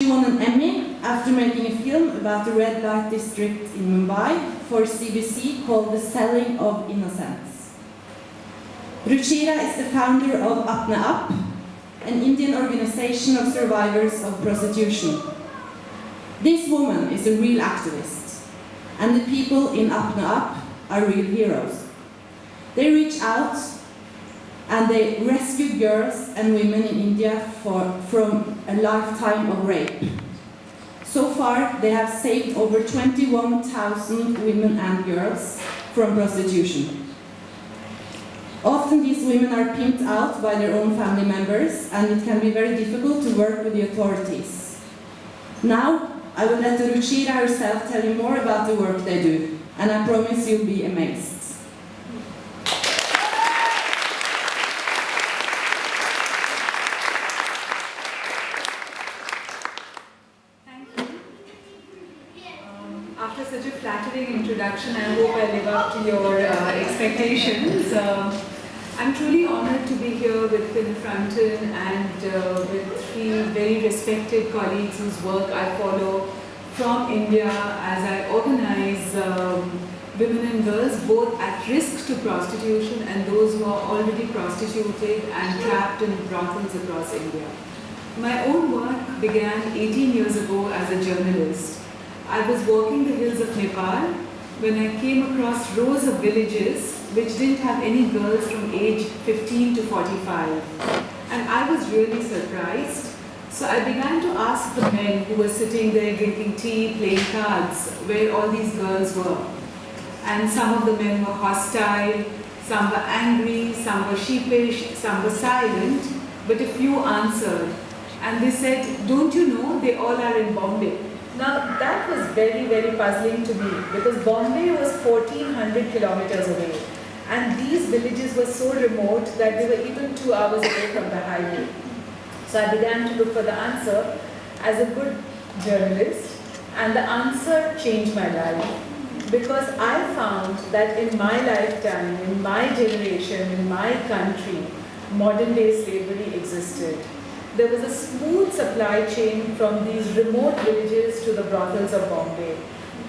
She won an Emmy after making a film about the red light district in Mumbai for CBC called The Selling of Innocence. Ruchira is the founder of Apne Up, an Indian organization of survivors of prostitution. This woman is a real activist, and the people in Apne Up are real heroes. They reach out and they rescue girls and women in India from a lifetime of rape. So far, they have saved over 21,000 women and girls from prostitution. Often these women are pimped out by their own family members, and it can be very difficult to work with the authorities. Now, I will let Ruchira herself tell you more about the work they do, and I promise you'll be amazed. After such a flattering introduction, I hope I live up to your expectations. I'm truly honored to be here with Kvinnefronten and with three very respected colleagues whose work I follow from India as I organize women and girls both at risk to prostitution and those who are already prostituted and trapped in brothels across India. My own work began 18 years ago as a journalist. I was walking the hills of Nepal when I came across rows of villages which didn't have any girls from age 15 to 45. And I was really surprised. So I began to ask the men who were sitting there drinking tea, playing cards, where all these girls were. And some of the men were hostile, some were angry, some were sheepish, some were silent, but a few answered. And they said, "Don't you know they all are in Bombay?" Now that was very, very puzzling to me because Bombay was 1400 kilometers away. And these villages were so remote that they were even 2 hours away from the highway. So I began to look for the answer as a good journalist, and the answer changed my life. Because I found that in my lifetime, in my generation, in my country, modern day slavery existed. There was a smooth supply chain from these remote villages to the brothels of Bombay.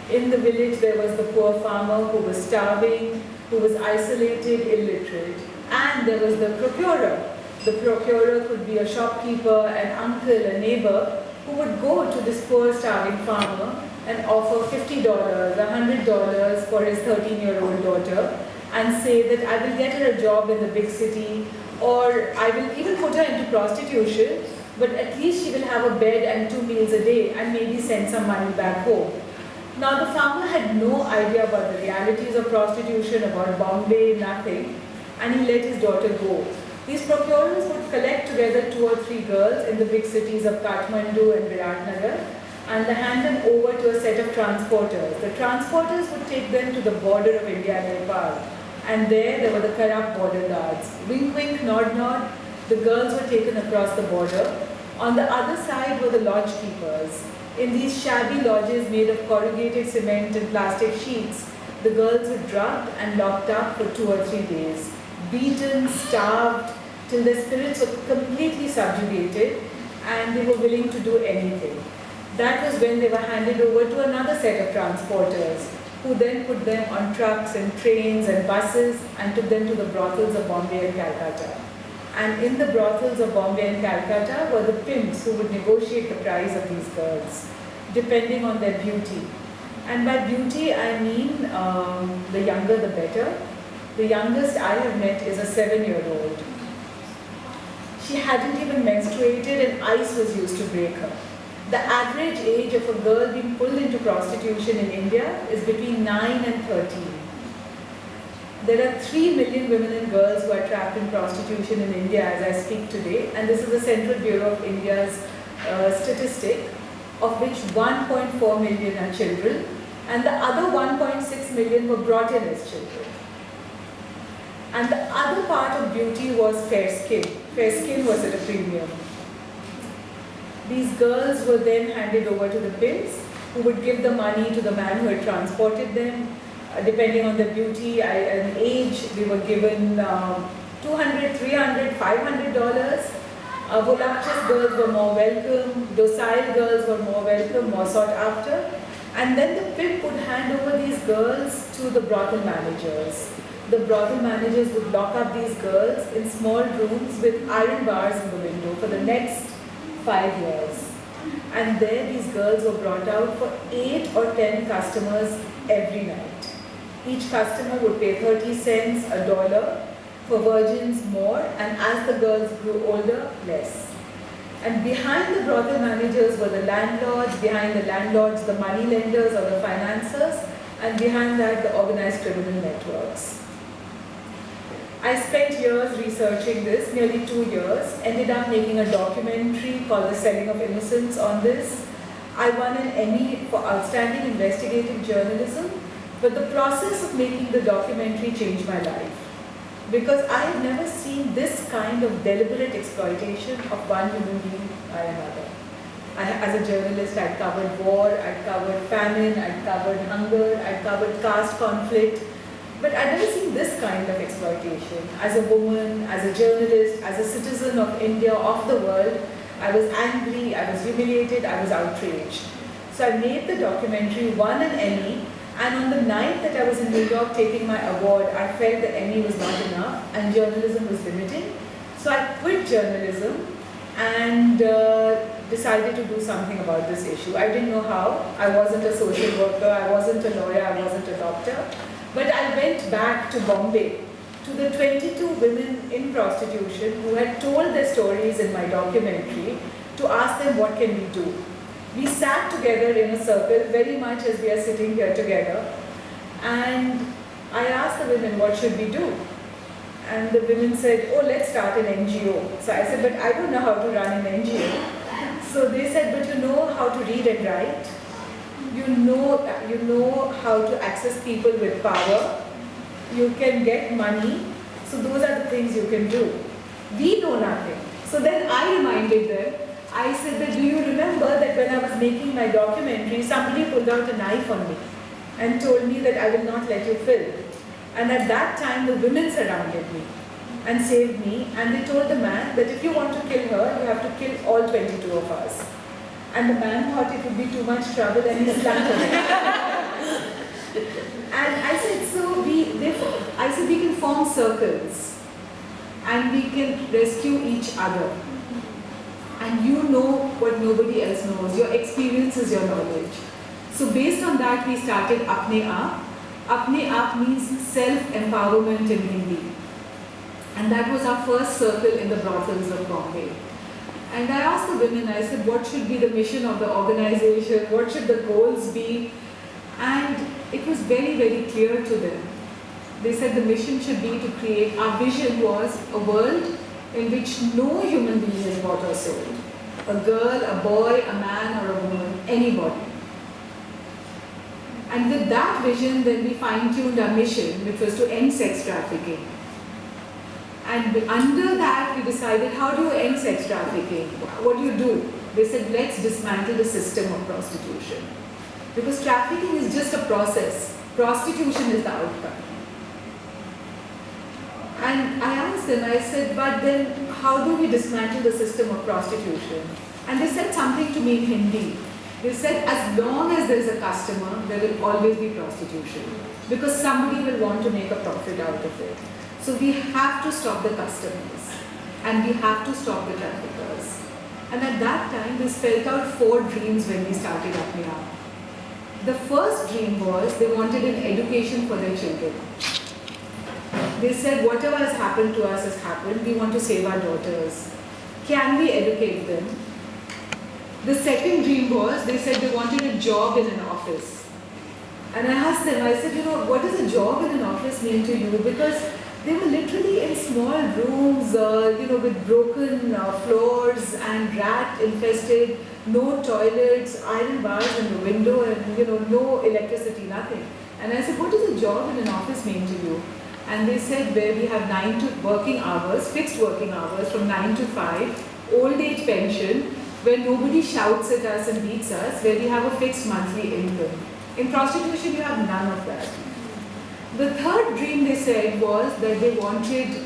In the village there was the poor farmer who was starving, who was isolated, illiterate, and there was the procurer. The procurer could be a shopkeeper, an uncle, a neighbor, who would go to this poor starving farmer and offer $50, $100 for his 13-year-old daughter and say that I will get her a job in the big city, or I will even put her into prostitution, but at least she will have a bed and 2 meals a day and maybe send some money back home. Now the farmer had no idea about the realities of prostitution, about Bombay, nothing, and he let his daughter go. These procurers would collect together 2 or 3 girls in the big cities of Kathmandu and Viratnagar and they hand them over to a set of transporters. The transporters would take them to the border of India and Nepal. And there were the corrupt border guards. Wink, wink, nod, nod. The girls were taken across the border. On the other side were the lodge keepers. In these shabby lodges made of corrugated cement and plastic sheets, the girls were drugged and locked up for 2 or 3 days, beaten, starved, till their spirits were completely subjugated and they were willing to do anything. That was when they were handed over to another set of transporters, who then put them on trucks and trains and buses and took them to the brothels of Bombay and Calcutta. And in the brothels of Bombay and Calcutta were the pimps who would negotiate the price of these girls, depending on their beauty. And by beauty, I mean the younger the better. The youngest I have met is a 7-year-old. She hadn't even menstruated and ice was used to break her. The average age of a girl being pulled into prostitution in India is between 9 and 13. There are 3 million women and girls who are trapped in prostitution in India as I speak today, and this is the Central Bureau of India's statistic, of which 1.4 million are children, and the other 1.6 million were brought in as children. And the other part of beauty was fair skin. Fair skin was at a premium. These girls were then handed over to the pimps, who would give the money to the man who had transported them. Depending on their beauty and age, they were given $200, $300, $500. Voluptuous girls were more welcome, docile girls were more welcome, more sought after. And then the pimp would hand over these girls to the brothel managers. The brothel managers would lock up these girls in small rooms with iron bars in the window for the next 5 years. And there these girls were brought out for 8 or 10 customers every night. Each customer would pay 30 cents, $1, for virgins more, and as the girls grew older, less. And behind the brothel managers were the landlords, behind the landlords the money lenders or the financiers, and behind that the organized criminal networks. I spent years researching this, nearly 2 years, ended up making a documentary called The Selling of Innocence on this. I won an Emmy for Outstanding Investigative Journalism, but the process of making the documentary changed my life. Because I had never seen this kind of deliberate exploitation of one human being by another. As a journalist, I'd covered war, I'd covered famine, I'd covered hunger, I'd covered caste conflict, but I'd never seen this kind of exploitation. As a woman, as a journalist, as a citizen of India, of the world, I was angry, I was humiliated, I was outraged. So I made the documentary, won an Emmy, and on the night that I was in New York taking my award, I felt the Emmy was not enough and journalism was limiting. So I quit journalism and decided to do something about this issue. I didn't know how. I wasn't a social worker, I wasn't a lawyer, I wasn't a doctor. But I went back to Bombay, to the 22 women in prostitution who had told their stories in my documentary, to ask them what can we do. We sat together in a circle, very much as we are sitting here together, and I asked the women, what should we do? And the women said, oh, let's start an NGO. So I said, but I don't know how to run an NGO. So they said, but you know how to read and write. You know how to access people with power. You can get money. So those are the things you can do. We know nothing. So then I reminded them. I said that, do you remember that when I was making my documentary, somebody pulled out a knife on me and told me that I will not let you film. And at that time, the women surrounded me and saved me. And they told the man that if you want to kill her, you have to kill all 22 of us. And the man thought it would be too much trouble and he slapped her. And I said, we can form circles and we can rescue each other. And you know what nobody else knows. Your experience is your knowledge. So based on that, we started Apne Aap. Apne Aap means self-empowerment in Hindi. And that was our first circle in the brothels of Bombay. And I asked the women, I said, what should be the mission of the organization? What should the goals be? And it was very, very clear to them. They said the mission should be to create, our vision was a world in which no human being is bought or sold. A girl, a boy, a man or a woman, anybody. And with that vision, then we fine-tuned our mission, which was to end sex trafficking. And under that, we decided, how do you end sex trafficking? What do you do? They said, let's dismantle the system of prostitution. Because trafficking is just a process. Prostitution is the outcome. And I asked them, I said, but then how do we dismantle the system of prostitution? And they said something to me in Hindi. They said, as long as there is a customer, there will always be prostitution. Because somebody will want to make a profit out of it. So we have to stop the customers. And we have to stop the traffickers. And at that time, we spelled out 4 dreams when we started Apne Aap. The first dream was they wanted an education for their children. They said, whatever has happened to us has happened. We want to save our daughters. Can we educate them? The second dream was, they said they wanted a job in an office. And I asked them, I said, what does a job in an office mean to you? Because they were literally in small rooms, with broken floors and rat-infested, no toilets, iron bars in the window, and no electricity, nothing. And I said, what does a job in an office mean to you? And they said, where we have fixed working hours from 9 to 5, old age pension, where nobody shouts at us and beats us, where we have a fixed monthly income. In prostitution, you have none of that. The third dream, they said, was that they wanted,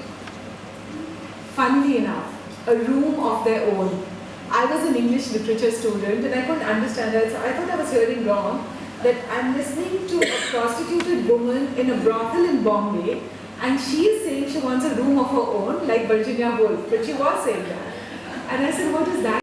funnily enough, a room of their own. I was an English literature student and I couldn't understand that, so I thought I was hearing wrong, that I'm listening to a prostituted woman in a brothel in Bombay and she is saying she wants a room of her own, like Virginia Woolf, but she was saying that. And I said, what is that?